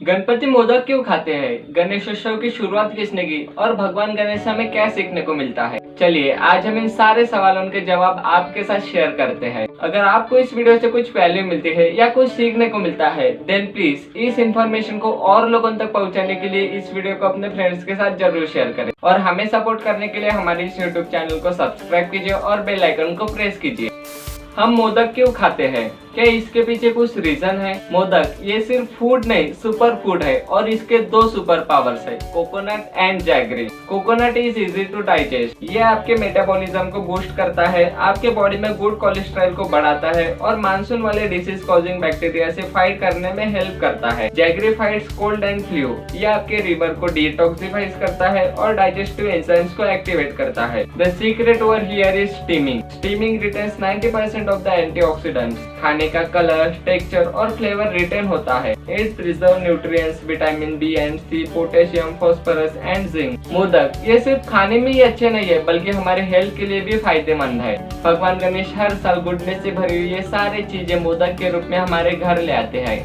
गणपति मोदक क्यों खाते हैं? गणेशोत्सव की शुरुआत किसने की और भगवान गणेश से हमें क्या सीखने को मिलता है? चलिए आज हम इन सारे सवालों के जवाब आपके साथ शेयर करते हैं। अगर आपको इस वीडियो से कुछ वैल्यू मिलती है या कुछ सीखने को मिलता है देन प्लीज इस इंफॉर्मेशन को और लोगों तक पहुंचाने के लिए इस वीडियो को अपने फ्रेंड्स के साथ जरूर शेयर करें और हमें सपोर्ट करने के लिए हमारे इस यूट्यूब चैनल को सब्सक्राइब कीजिए और बेल आइकन को प्रेस कीजिए। हम मोदक क्यों खाते हैं? क्या इसके पीछे कुछ रीजन है? मोदक ये सिर्फ फूड नहीं सुपर फूड है और इसके दो सुपर पावर्स है, coconut and jaggery. Coconut is easy to digest, ये आपके मेटाबॉलिज्म को बूस्ट करता है, आपके बॉडी में गुड कोलेस्ट्रॉल को बढ़ाता है और मानसून वाले डिसीज कॉजिंग बैक्टीरिया से फाइट करने में हेल्प करता है। Jaggery fights cold and flu, ये आपके लिवर को डिटॉक्सिफाइज करता है और डाइजेस्टिव एंजाइम्स को एक्टिवेट करता है। The secret over here is steaming. Steaming retains 90% of the antioxidants. खाने का कलर, टेक्सचर और फ्लेवर रिटेन होता है। It preserve nutrients, vitamin B and C, potassium, phosphorus and zinc. Modak ये सिर्फ खाने में ही अच्छे नहीं है बल्कि हमारे हेल्थ के लिए भी फायदेमंद है। भगवान गणेश हर साल गुडनेस से भरी हुई ये सारी चीजें मोदक के रूप में हमारे घर ले आते हैं।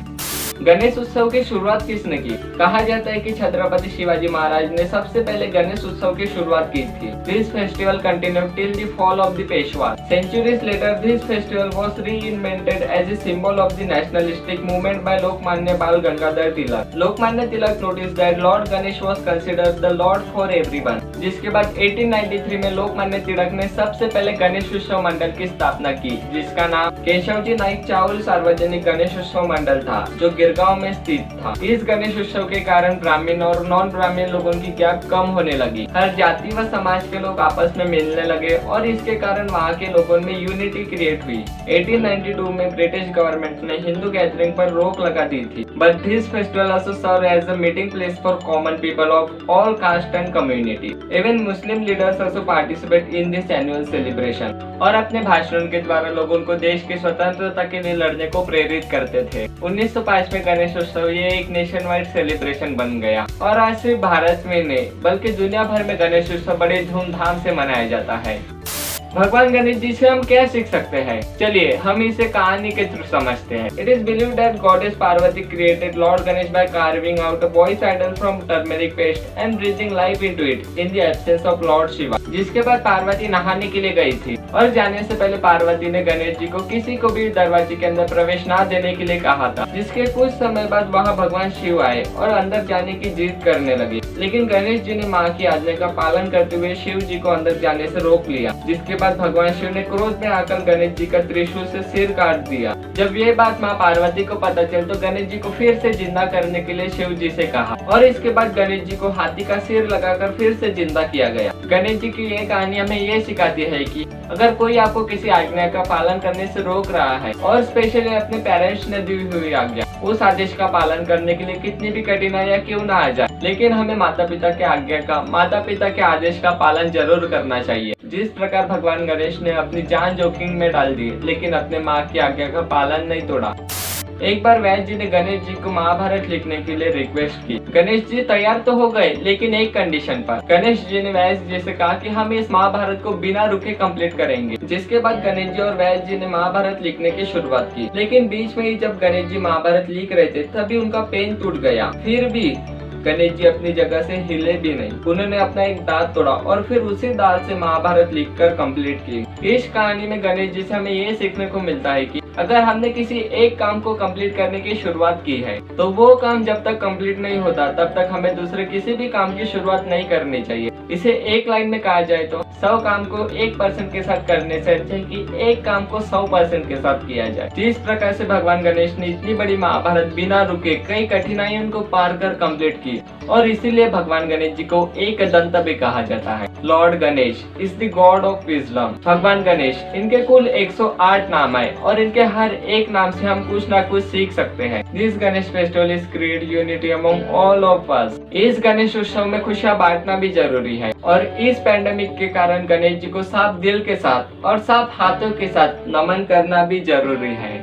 गणेश उत्सव की शुरुआत किसने की? कहा जाता है कि छत्रपति शिवाजी महाराज ने सबसे पहले गणेश उत्सव की शुरुआत की थी। This festival continued till the fall of the Peshwa. Centuries later, this festival was reinvented as a symbol of the nationalistic movement by Lokmanya Bal Gangadhar Tilak. Lokmanya Tilak noticed that Lord Ganesh was considered the Lord for everyone. जिसके बाद 1893 में लोकमान्य तिलक ने सबसे पहले गणेश उत्सव मंडल की स्थापना की, जिसका नाम केशवजी नाइक चावल सार्वजनिक गणेश उत्सव मंडल था, जो गिरगांव में स्थित था। इस गणेश उत्सव के कारण ब्राह्मण और नॉन ब्राह्मण लोगों की गैप कम होने लगी। हर जाति व समाज के लोग आपस में मिलने लगे और इसके कारण वहाँ के लोगों में यूनिटी क्रिएट हुई। 1892 में ब्रिटिश गवर्नमेंट ने हिंदू गैदरिंग पर रोक लगा दी थी, but this festival also serve as a meeting place for common people of all caste and community. Even Muslim leaders also participate in this annual celebration और अपने भाषणों के द्वारा लोगों को देश की स्वतंत्रता के लिए लड़ने को प्रेरित करते थे। 1905 में गणेश उत्सव ये एक नेशन वाइड सेलिब्रेशन बन गया और आज सिर्फ भारत में नहीं बल्कि दुनिया भर में गणेश उत्सव बड़े धूमधाम से मनाया जाता है। भगवान गणेश जी से हम क्या सीख सकते हैं? चलिए हम इसे कहानी के थ्रू समझते हैं। It is believed that goddess Parvati created Lord Ganesh by carving out a boy's idol from turmeric paste and breathing life into it in the absence of Lord Shiva. जिसके बाद पार्वती नहाने के लिए गई थी और जाने से पहले पार्वती ने गणेश जी को किसी को भी दरवाजे के अंदर प्रवेश न देने के लिए कहा था। जिसके कुछ समय बाद वहाँ भगवान शिव आए और अंदर जाने की जिद करने लगे, लेकिन गणेश जी ने माँ की आज्ञा का पालन करते हुए शिव जी को अंदर जाने से रोक लिया। जिसके बाद भगवान शिव ने क्रोध में आकर गणेश जी का त्रिशूल से सिर काट दिया। जब ये बात माँ पार्वती को पता चली तो गणेश जी को फिर से जिंदा करने के लिए शिव जी से कहा और इसके बाद गणेश जी को हाथी का सिर लगाकर फिर से जिंदा किया गया। गणेश जी की ये कहानी हमें ये सिखाती है कि अगर कोई आपको किसी आज्ञा का पालन करने से रोक रहा है और स्पेशली अपने पेरेंट्स ने दी हुई आज्ञा, उस आदेश का पालन करने के लिए कितनी भी कठिनाइयां क्यों ना आ जाए, लेकिन हमें माता पिता के आज्ञा का, माता पिता के आदेश का पालन जरूर करना चाहिए। जिस प्रकार भगवान गणेश ने अपनी जान जोखिम में डाल दी लेकिन अपने माँ की आज्ञा का पालन नहीं तोड़ा। एक बार व्यास जी ने गणेश जी को महाभारत लिखने के लिए रिक्वेस्ट की। गणेश जी तैयार तो हो गए लेकिन एक कंडीशन पर। गणेश जी ने व्यास जी से कहा कि हम इस महाभारत को बिना रुके कंप्लीट करेंगे। जिसके बाद गणेश जी और व्यास जी ने महाभारत लिखने की शुरुआत की, लेकिन बीच में ही जब गणेश जी महाभारत लिख रहे थे तभी उनका पेन टूट गया। फिर भी गणेश जी अपनी जगह से हिले भी नहीं। उन्होंने अपना एक दांत तोड़ा और फिर उसी दांत से महाभारत लिखकर कंप्लीट की। इस कहानी में गणेश जी से हमें ये सीखने को मिलता है कि अगर हमने किसी एक काम को कंप्लीट करने की शुरुआत की है तो वो काम जब तक कंप्लीट नहीं होता तब तक हमें दूसरे किसी भी काम की शुरुआत नहीं करनी चाहिए। इसे एक लाइन में कहा जाए तो 100 काम को 1% के साथ करने से अच्छा है कि एक काम को 100% के साथ किया जाए। जिस प्रकार से भगवान गणेश ने इतनी बड़ी महाभारत बिना रुके कई कठिनाइयों को पार कर कंप्लीट की और इसीलिए भगवान गणेश जी को एक दंत भी कहा जाता है। Lord Ganesh is the God of wisdom. भगवान गणेश, इनके कुल 108 नाम है और इनके हर एक नाम से हम कुछ ना कुछ सीख सकते हैं। This Ganesh festival is create unity among all of us. इस गणेश उत्सव में खुशियाँ बांटना भी जरूरी है और इस पैंडेमिक के कारण गणेश जी को साफ दिल के साथ और साफ हाथों के साथ नमन करना भी जरूरी है।